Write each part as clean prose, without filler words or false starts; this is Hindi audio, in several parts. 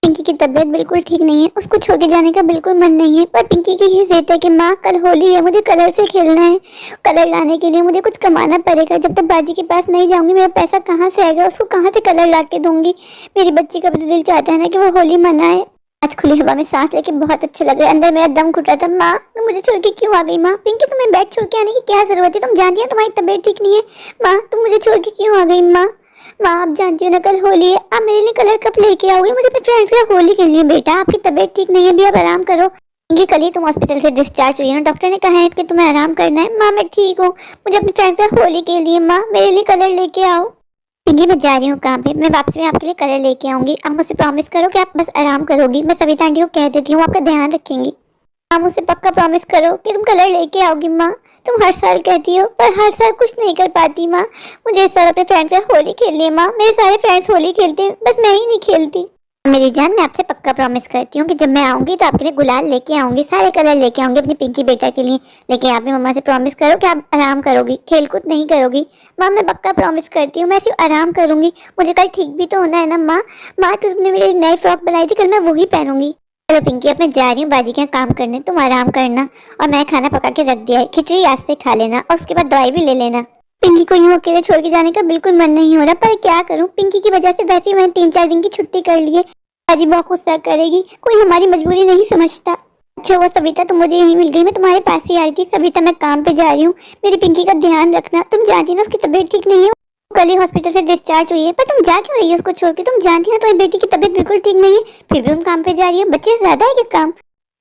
पिंकी की तबीयत बिल्कुल ठीक नहीं है। उसको छोड़ के जाने का बिल्कुल मन नहीं है, पर पिंकी की ही जिद है कि माँ कल होली है, मुझे कलर से खेलना है। कलर लाने के लिए मुझे कुछ कमाना पड़ेगा। जब तक बाजी के पास नहीं जाऊंगी मेरा पैसा कहाँ से आएगा? उसको कहाँ से कलर ला के दूंगी? मेरी बच्ची का भी तो दिल चाहता है ना कि वो होली मनाए। आज खुली हवा में सांस लेके बहुत अच्छा लग रहा है। अंदर मेरा दम घुट रहा था। माँ तुम मुझे छोड़ के क्यों आ गई? माँ पिंकी तुम्हें बैग छोड़ के आने की क्या जरूरत है? तुम जानती हो तुम्हारी तबीयत ठीक नहीं है। माँ तुम मुझे छोड़ के क्यों आ गई? माँ माँ आप जानती हो ना कल होली है, आप मेरे लिए कलर कप लेके आओगे? मुझे अपने फ्रेंड्स के साथ होली खेलनी है। बेटा आपकी तबीयत ठीक नहीं है, भी आप आराम करो। ये कल ही तुम हॉस्पिटल से डिस्चार्ज हुई है ना, डॉक्टर ने कहा है कि तुम्हें आराम करना है। माँ मैं ठीक हूँ, मुझे अपने फ्रेंड्स के साथ होली के लिए माँ मेरे लिए कलर लेके आओ। पिंकी मैं जा रही हूँ काम पे, मैं वापस में आपके लिए कलर लेके आऊंगी। आप मुझसे प्रॉमिस करो कि आप बस आराम करोगी। मैं सविता आंटी को कह देती हूँ, आपका ध्यान रखेंगी। आप मुझसे पक्का प्रॉमिस करो कि तुम कलर लेके आओगी। माँ तुम हर साल कहती हो पर हर साल कुछ नहीं कर पाती। माँ मुझे इस साल अपने फ्रेंड्स से होली खेलनी है। माँ मेरे सारे फ्रेंड्स होली खेलते हैं, बस मैं ही नहीं खेलती। मेरी जान मैं आपसे पक्का प्रॉमिस करती हूँ कि जब मैं आऊंगी तो आपके लिए गुलाल लेके आऊंगी, सारे कलर लेके आऊंगी अपनी पिंकी बेटा के लिए। लेकिन आप भी मम्मा से प्रॉमिस करो कि आप आराम करोगी, खेल कूद नहीं करोगी। माँ मैं पक्का प्रॉमिस करती हूँ, मैं सिर्फ आराम करूंगी। मुझे कल ठीक भी तो होना है ना। माँ माँ तुमने मेरी नई फ्रॉक बनाई थी, कल मैं वही पहनूंगी। चलो पिंकी अब मैं जा रही हूँ बाजी के यहाँ काम करने, तुम आराम करना। और मैं खाना पका के रख दिया है, खिचड़ी आज से खा लेना और उसके बाद दवाई भी ले लेना। पिंकी को यूं अकेले छोड़ के जाने का बिल्कुल मन नहीं हो रहा, पर क्या करूँ? पिंकी की वजह से वैसे ही मैंने 3-4 दिन की छुट्टी कर ली है। बाजी बहुत गुस्सा करेगी, कोई हमारी मजबूरी नहीं समझता। अच्छा हुआ सविता तुम मुझे यहीं मिल गई, मैं तुम्हारे पास ही आई थी। सविता मैं काम पे जा रही हूँ, मेरी पिंकी का ध्यान रखना। तुम जानती ना उसकी तबीयत ठीक नहीं है, कल ही हॉस्पिटल से डिस्चार्ज हुई है। पर तुम जा क्यों रही हो उसको छोड़ के? तुम जानती हो तुम्हारी बेटी की तबीयत बिल्कुल ठीक नहीं है, फिर भी तुम काम पे जा रही हो। बच्चे से ज्यादा है क्या काम?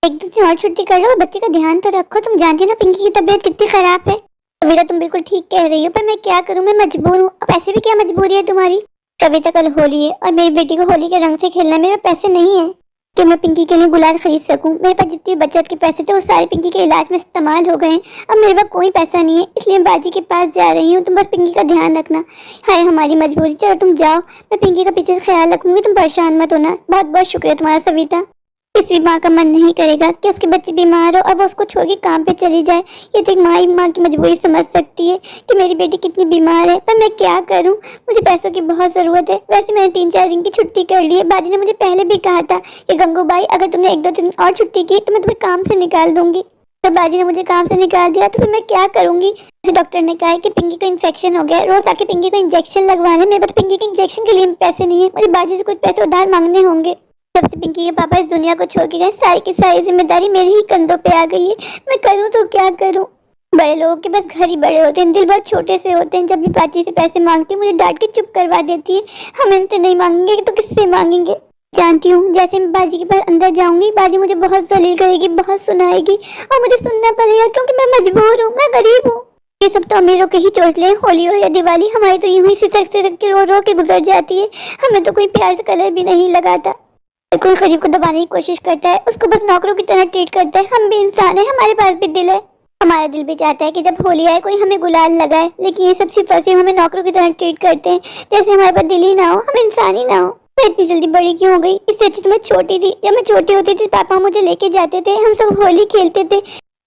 1-2 दिन और छुट्टी कर लो, बच्चे का ध्यान तो रखो। तुम जानती हो ना पिंकी की तबीयत कितनी खराब है। कविता तुम बिल्कुल ठीक कह रही हो, पर मैं क्या करूं? मैं मजबूर हूँ। अब ऐसे भी क्या मजबूरी है तुम्हारी? कविता कल होली है और मेरी बेटी को होली के रंग से खेलना है। मेरे पैसे नहीं है कि मैं पिंकी के लिए गुलाल खरीद सकूं। मेरे पास जितनी बचत के पैसे थे वो सारे पिंकी के इलाज में इस्तेमाल हो गए। अब मेरे पास कोई पैसा नहीं है, इसलिए मैं बाजी के पास जा रही हूँ। तुम बस पिंकी का ध्यान रखना। हाय हमारी मजबूरी। चलो तुम जाओ, मैं पिंकी का पीछे से ख्याल रखूंगी, तुम परेशान मत होना। बहुत बहुत शुक्रिया तुम्हारा सविता। किसी माँ का मन नहीं करेगा कि उसके बच्चे बीमार हो और वो उसको छोड़ के काम पे चली जाए। ये तो एक माँ ही माँ की मजबूरी समझ सकती है कि मेरी बेटी कितनी बीमार है। पर मैं क्या करूँ? मुझे पैसों की बहुत ज़रूरत है। वैसे मैंने 3-4 दिन की छुट्टी कर ली है। बाजी ने मुझे पहले भी कहा था कि गंगूबाई अगर तुमने 1-2 दिन और छुट्टी की तो मैं तुम्हें काम से निकाल दूंगी। तो बाजी ने मुझे काम से निकाल दिया तो फिर मैं क्या करूँगी? डॉक्टर ने कहा है कि पिंकी को इन्फेक्शन हो गया, रोज आके पिंकी को इंजेक्शन लगवाने। मेरे पास पिंकी के इंजेक्शन के लिए पैसे नहीं है, मुझे बाजी से कुछ पैसे उधार मांगने होंगे। जब से पिंकी के पापा इस दुनिया को छोड़ के गए, सारी की सारी जिम्मेदारी मेरे ही कंधों पे आ गई है। मैं करूँ तो क्या करूँ? बड़े लोगों के बस घर ही बड़े होते हैं, दिल बहुत छोटे से होते हैं। जब भी बाजी से पैसे मांगती हूँ मुझे डांट के चुप करवा देती है। हम इनसे नहीं मांगेंगे तो किससे मांगेंगे? जानती हूँ जैसे मैं बाजी के पास अंदर जाऊंगी बाजी मुझे बहुत जलील करेगी, बहुत सुनाएगी और मुझे सुनना पड़ेगा क्योंकि मैं मजबूर हूँ, मैं गरीब हूँ। ये सब तो अमीरों के ही चोचले हैं। होली हो या दिवाली हमारी तो यूं ही सिसक सिसक के रो रो के गुजर जाती है। हमें तो कोई प्यार से कलर भी नहीं लगाता। कोई गरीब को दबाने की कोशिश करता है, उसको बस नौकरों की तरह ट्रीट करता है। हम भी इंसान हैं, हमारे पास भी दिल है। हमारा दिल भी चाहता है कि जब होली आए कोई हमें गुलाल लगाए, लेकिन ये सब सिर्फ और सिर्फ हमें नौकरों की तरह ट्रीट करते हैं, जैसे हमारे पास दिल ही ना हो, हम इंसान ही ना हो। मैं इतनी जल्दी बड़ी क्यों हो गई? इससे अच्छी तो मैं छोटी थी। जब मैं छोटी होती थी पापा मुझे लेके जाते थे, हम सब होली खेलते थे।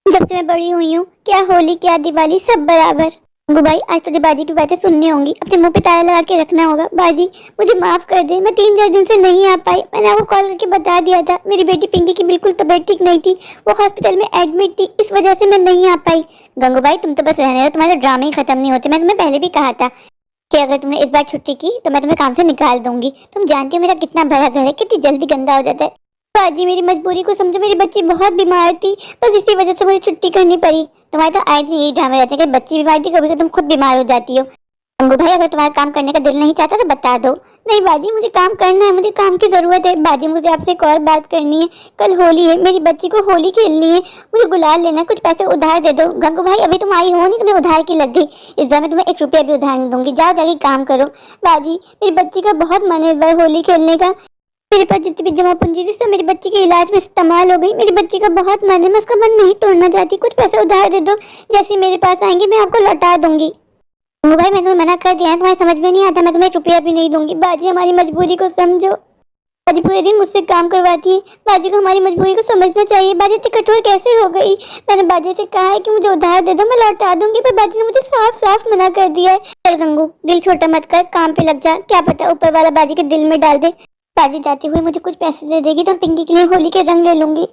जब से मैं बड़ी हुई हूँ क्या होली क्या दिवाली सब बराबर। गंगू भाई आज तुझे बाजी की बातें सुननी होंगी, अपने मुंह पे ताला लगा के रखना होगा। बाजी मुझे माफ कर दे, मैं 3-4 दिन से नहीं आ पाई। मैंने आपको कॉल करके बता दिया था मेरी बेटी पिंकी की बिल्कुल तबीयत ठीक नहीं थी, वो हॉस्पिटल में एडमिट थी, इस वजह से मैं नहीं आ पाई। गंगू भाई तुम तो बस रहने दो, तुम्हारे ड्रामे ही खत्म नहीं होते। मैं तुम्हें पहले भी कहा था कि अगर तुमने इस बार छुट्टी की तो मैं तुम्हें काम से निकाल दूंगी। तुम जानती हो मेरा कितना बड़ा घर है, कितनी जल्दी गंदा हो जाता है। बाजी मेरी मजबूरी को समझो, मेरी बच्ची बहुत बीमार थी, बस इसी वजह से मुझे छुट्टी करनी पड़ी। तुम्हारे तो आए दिन यही ड्रामे रहते हैं कि बच्ची बीमार थी, कभी तुम खुद बीमार हो जाती हो। गंगू भाई अगर तुम्हारा काम करने का दिल नहीं चाहता तो बता दो। नहीं बाजी मुझे काम करना है, मुझे काम की जरूरत है। बाजी मुझे आपसे एक और बात करनी है, कल होली है, मेरी बच्ची को होली खेलनी है, मुझे गुलाल लेना है, कुछ पैसे उधार दे दो। गंगू भाई अभी तुम आई हो नहीं, तुम्हें उधार की लग गई, इस बार मैं तुम्हें 1 रुपया भी उधार नहीं दूंगी। जाओ जाके काम करो। बाजी मेरी बच्ची का बहुत मन है इस बार होली खेलने का। मेरे पास जितनी भी जमा पूंजी थी सब मेरी बच्ची के इलाज में इस्तेमाल हो गई। मेरी बच्ची का बहुत मन है, मैं उसका मन नहीं तोड़ना चाहती। कुछ पैसे उधार दे दो, जैसे मेरे पास आएंगे मैं आपको लौटा दूंगी। भाई मैंने तुम्हें मना कर दिया है, तुम्हारी समझ में नहीं आता, मैं तुम्हें 1 रुपया भी नहीं दूंगी। बाजी हमारी मजबूरी को समझो। बाजी पूरे दिन मुझसे काम करवाती है, बाजी को हमारी मजबूरी को समझना चाहिए। बाजी इतनी कठोर कैसे हो गई? मैंने बाजी से कहा है कि मुझे उधार दे दो, मैं लौटा दूंगी, पर बाजी ने मुझे साफ साफ मना कर दिया है। चल गंगू, दिल छोटा मत कर, काम पे लग जा, क्या पता ऊपर वाला बाजी के दिल में डाल दे। बाजी जाते हुए मुझे कुछ पैसे दे देगी तो पिंकी के लिए होली के रंग ले लूंगी।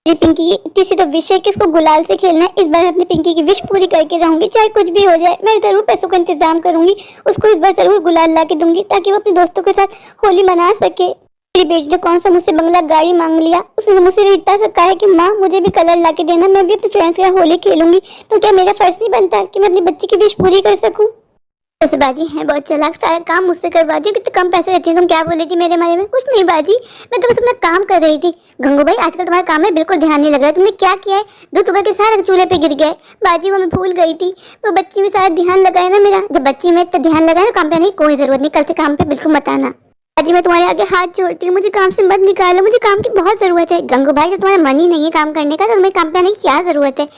मेरी पिंकी की इतनी सी तो विश है कि उसको गुलाल से खेलना है। इस बार अपनी पिंकी की विश पूरी करके रहूंगी, चाहे कुछ भी हो जाए। मैं जरूर पैसों का इंतजाम करूंगी, उसको इस बार जरूर गुलाल ला के दूंगी ताकि वो अपने दोस्तों के साथ होली मना सके। मेरी बेटी ने कौन सा मुझसे बंगला गाड़ी मांग लिया, उसने मुझसे इतना सा कहा है कि माँ मुझे भी कलर ला के देना, मैं भी अपने फ्रेंड्स के साथ होली खेलूंगी। तो क्या मेरा फर्ज नहीं बनता कि मैं अपनी बच्ची की विश पूरी कर सकूं? वैसे बाजी है बहुत चालाक, सारा काम मुझसे करवाती हूँ। कितने कम पैसे रहती है, तुम क्या बोली थी मेरे बारे में? कुछ नहीं बाजी, मैं तो बस अपना काम कर रही थी। गंगू भाई आजकल तुम्हारा काम में बिल्कुल ध्यान नहीं लग रहा है, तुमने क्या किया है? दूध उबल के सारा चूल्हे पे गिर गया है। बाजी वो मैं भूल गई थी, वो बच्ची में सारा ध्यान लगाया ना मेरा। जब बच्ची में इतना ध्यान लगाया ना, काम पे नहीं कोई जरूरत नहीं, कल से काम पे बिल्कुल मत आना। बाजी मैं तुम्हारे आगे हाथ जोड़ती हूँ, मुझे काम से मत निकालो, मुझे काम की बहुत जरूरत है। गंगू भाई जब तुम्हारा मन ही नहीं है काम करने का तो तुम्हें काम पे आने की क्या जरूरत है?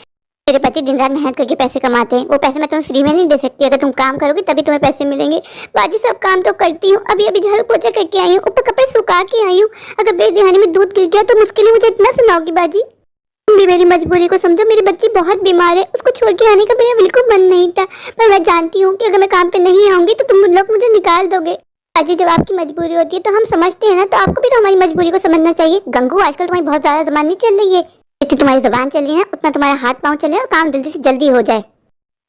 मेरे पति दिन रात मेहनत करके पैसे कमाते हैं, वो पैसे मैं तुम्हें फ्री में नहीं दे सकती। अगर तुम काम करोगी तभी तुम्हें पैसे मिलेंगे। बाजी सब काम तो करती हूँ, अभी अभी झाड़ू पोछा करके आई हूँ, ऊपर कपड़े सुखा के आई हूँ। अगर बेदहानी में दूध गिर गया तो मुश्किल है, मुझे इतना सुनाओगी बाजी? तुम भी मेरी मजबूरी को समझो, मेरी बच्ची बहुत बीमार है, उसको छोड़ के आने का मेरा बिल्कुल मन नहीं था। पर मैं जानती हूँ कि अगर मैं काम पे नहीं आऊंगी तो तुम लोग मुझे निकाल दोगे। बाजी जब आपकी मजबूरी होती है तो हम समझते हैं ना, तो आपको भी तो हमारी मजबूरी को समझना चाहिए। गंगू आजकल तुम्हारी बहुत ज्यादा जबान नहीं चल रही है, जितनी तुम्हारी जबान चली है उतना तुम्हारा हाथ पांव चले और काम जल्दी से जल्दी हो जाए।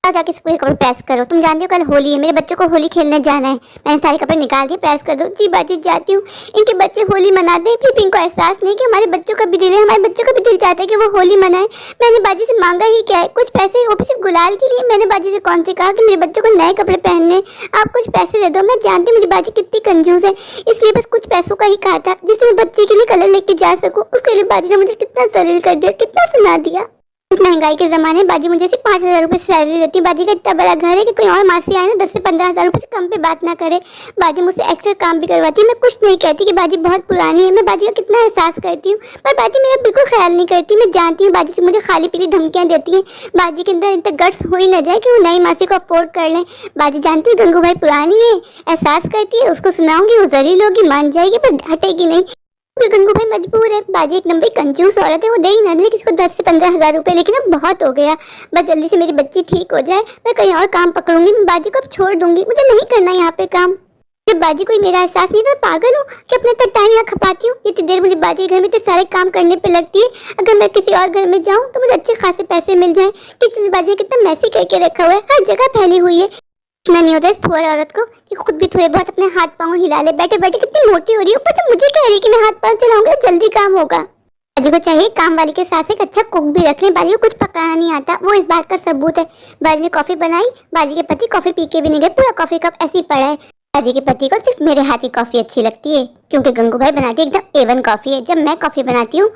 जाके पूरे कपड़े प्रेस करो, तुम जानती हो कल होली है, मेरे बच्चों को होली खेलने जाना है। मैंने सारे कपड़े निकाल दिए, प्रेस कर दो। जी बाजी जाती हूँ। इनके बच्चे होली मनाते हैं, फिर इनको एहसास नहीं कि हमारे बच्चों का भी दिल है, हमारे बच्चों का भी दिल चाहता है कि वो होली मनाए। मैंने बाजी से मांगा ही क्या है, कुछ पैसे, वो भी सिर्फ गुलाल के लिए। मैंने बाजी से कौन से कहा कि मेरे बच्चों को नए कपड़े पहनने, आप कुछ पैसे दे दो। मैं जानती हूँ मेरी बाजी कितनी कंजूस है, इसलिए बस कुछ पैसों का ही कहा था जिससे मैं बच्चे के लिए कलर लेके जा सकूँ। उसके लिए बाजी ने मुझे कितना जलील कर दिया, कितना सुना दिया। इस महंगाई के जमाने बाजी मुझे सिर्फ 5,000 रुपए सैलरी देती है। बाजी का इतना बड़ा घर है कि कोई और मासी आए ना 10 से 15,000 रुपए से कम पे बात ना करे। बाजी मुझसे एक्स्ट्रा काम भी करवाती है। मैं कुछ नहीं कहती कि बाजी बहुत पुरानी है, मैं बाजी का कितना एहसास करती हूँ, पर बाजी मेरा बिल्कुल ख्याल नहीं करती। मैं जानती हूँ बाजी से मुझे खाली पीली धमकियाँ देती है। बाजी के अंदर इतना गट्स हो ही न जाए कि वो नई मासी को अफोर्ड कर लें। बाजी जानती है गंगू भाई पुरानी है, एहसास करती है, उसको सुनाऊंगी, वो जलील होगी, मान जाएगी, पर हटेगी नहीं। गंगू भाई मजबूर है, बाजी एक नंबर कंजूस औरत है, वो दे ही ना दे किसी को 10 से 15,000 रुपए, लेकिन अब बहुत हो गया। बस जल्दी से मेरी बच्ची ठीक हो जाए, मैं कहीं और काम पकड़ूंगी। मैं बाजी को अब छोड़ दूंगी, मुझे नहीं करना यहाँ पे काम। जब बाजी कोई मेरा एहसास नहीं, तो मैं पागल हूँ कि अपने तक टाइम यहाँ खपाती हूँ। इतनी देर मुझे बाजी के घर में इतने सारे काम करने पे लगती है, अगर मैं किसी और घर में जाऊँ तो मुझे अच्छे खासे पैसे मिल जाए। किचन में बाजी कितना मैसी करके रखा हुआ है, हर जगह फैली हुई है। इतना नहीं होता इस पुअर औरत को कि खुद भी थोड़े बहुत अपने हाथ पांव हिला ले। बैठे बैठे कितनी मोटी हो रही है, ऊपर से मुझे कह रही है कि मैं हाथ पांव चलाऊंगा तो जल्दी काम होगा। बाजी को चाहिए काम वाली के साथ एक अच्छा कुक भी रख ले। बाजी को कुछ पकाना नहीं आता, वो इस बात का सबूत है। बाजी ने कॉफी बनाई, बाजी के पति कॉफी पी के भी नहीं गए, पूरा कॉफी कप ऐसे ही पड़ा है। बाजी के पति को सिर्फ मेरे हाथ की कॉफी अच्छी लगती है, क्योंकि गंगू भाई बनाती है एकदम A1 कॉफी है। जब मैं कॉफी बनाती हूँ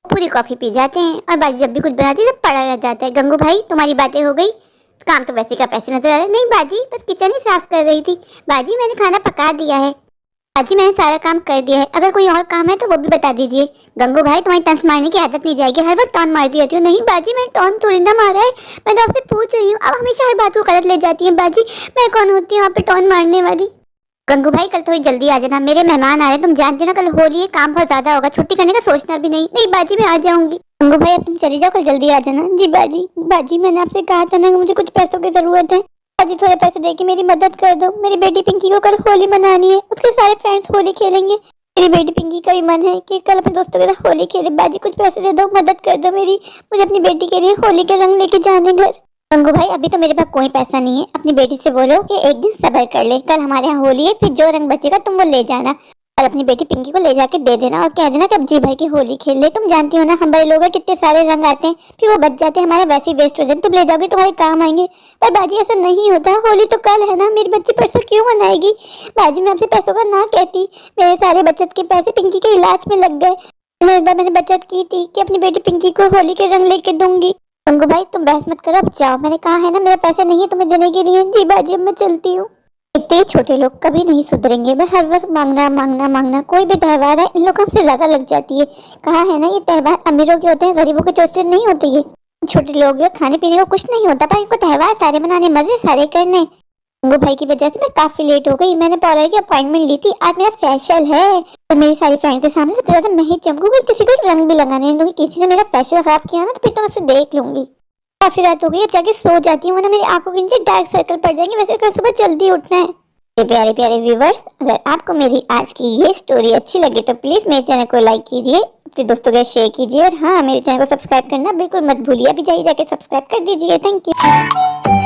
पूरी कॉफी पी जाते हैं, और बाजी जब भी कुछ बनाती है तो पड़ा रह जाता है। गंगू भाई तुम्हारी बातें हो गई, काम तो वैसे का पैसे नजर आ रहे। नहीं बाजी बस किचन ही साफ कर रही थी। बाजी मैंने खाना पका दिया है, बाजी मैंने सारा काम कर दिया है, अगर कोई और काम है तो वो भी बता दीजिए। गंगू भाई तुम्हारी टंस मारने की आदत नहीं जाएगी, हर वक्त टॉन मारती रहती हो। नहीं बाजी मैंने टॉन थोड़ी ना मारा है, मैं तो आपसे पूछ रही हूँ, आप हमेशा हर बात को गलत ले जाती है। बाजी मैं कौन होती हूँ आप पे टॉन मारने वाली? गंगू भाई कल थोड़ी जल्दी आ जाना, मेरे मेहमान आ रहे हैं, तुम जानते हो ना कल होली है, काम बहुत ज्यादा होगा, छुट्टी करने का सोचना भी नहीं। नहीं बाजी मैं आ जाऊंगी। गंगू भाई अब तुम चली जाओ, कल जल्दी आ जाना। जी बाजी। बाजी मैंने आपसे कहा था ना कि मुझे कुछ पैसों की जरूरत है, बाजी थोड़े पैसे देके मेरी मदद कर दो। मेरी बेटी पिंकी को कल होली मनानी है, उसके सारे फ्रेंड्स होली खेलेंगे। मेरी बेटी पिंकी का भी मन है कि कल अपने दोस्तों के साथ होली खेले। बाजी कुछ पैसे दे दो, मदद कर दो मेरी, मुझे अपनी बेटी के लिए होली के रंग लेके जाने घर। गंगू भाई अभी तो मेरे पास कोई पैसा नहीं है, अपनी बेटी से बोलो कि एक दिन सब्र कर ले, कल हमारे यहाँ होली है, फिर जो रंग बचेगा तुम वो ले जाना और अपनी बेटी पिंकी को ले जाके दे देना और कह देना कि अब जी भाई की होली खेल ले। तुम जानती हो ना हम बड़े लोग हैं, कितने सारे रंग आते हैं, फिर वो बच जाते हैं, हमारे वैसे ही वेस्ट हो जाते। तुम ले जाओगे तुम्हारे काम आएंगे। पर बाजी ऐसा नहीं होता, होली तो कल है ना, मेरी बच्ची परसों क्यों मनाएगी? बाजी मैं आपसे पैसों का ना कहती, मेरे सारे बचत के पैसे पिंकी के इलाज में लग गए। एक बार मैंने बचत की थी कि अपनी बेटी पिंकी को होली के रंग लेके दूंगी। गंगू भाई तुम बहस मत करो, अब जाओ, मैंने कहा है ना मेरे पैसे नहीं है तुम्हें देने के लिए। जी बाजी अब मैं चलती हूँ। इतने छोटे लोग कभी नहीं सुधरेंगे, बस हर वक्त मांगना मांगना मांगना। कोई भी त्योहार है इन लोगों से ज्यादा लग जाती है। कहा है ना, ये त्योहार अमीरों के होते हैं, गरीबों के चोट से नहीं होते। ये छोटे लोग हैं, खाने पीने को कुछ नहीं होता, पर इनको त्योहार सारे मनाने, मजे सारे करने। गंगू भाई की वजह से मैं काफी लेट हो गई। मैंने पार्लर की अपॉइंटमेंट ली थी, आज मेरा फेशियल है। तो मेरी सारी फ्रेंड के सामने सबसे ज्यादा मैं ही चमकूंगी, किसी को रंग भी लगाने नहीं दूंगी। किसी ने मेरा फेशियल खराब किया ना तो फिर तो मैं उसे देख लूंगी। काफी रात हो गई, अब जाके सो जाती हूँ, वरना मेरी आंखों के नीचे डार्क सर्कल पड़ जाएंगे। वैसे कल सुबह जल्दी उठना है। मेरे प्यारे प्यारे व्यूवर्स, अगर आपको मेरी आज की ये स्टोरी अच्छी लगी तो प्लीज मेरे चैनल को लाइक कीजिए, अपने दोस्तों के शेयर कीजिए, और हाँ, मेरे चैनल को सब्सक्राइब करना बिल्कुल मत भूलिए। अभी जाइए जाके सब्सक्राइब कर दीजिए। Thank you.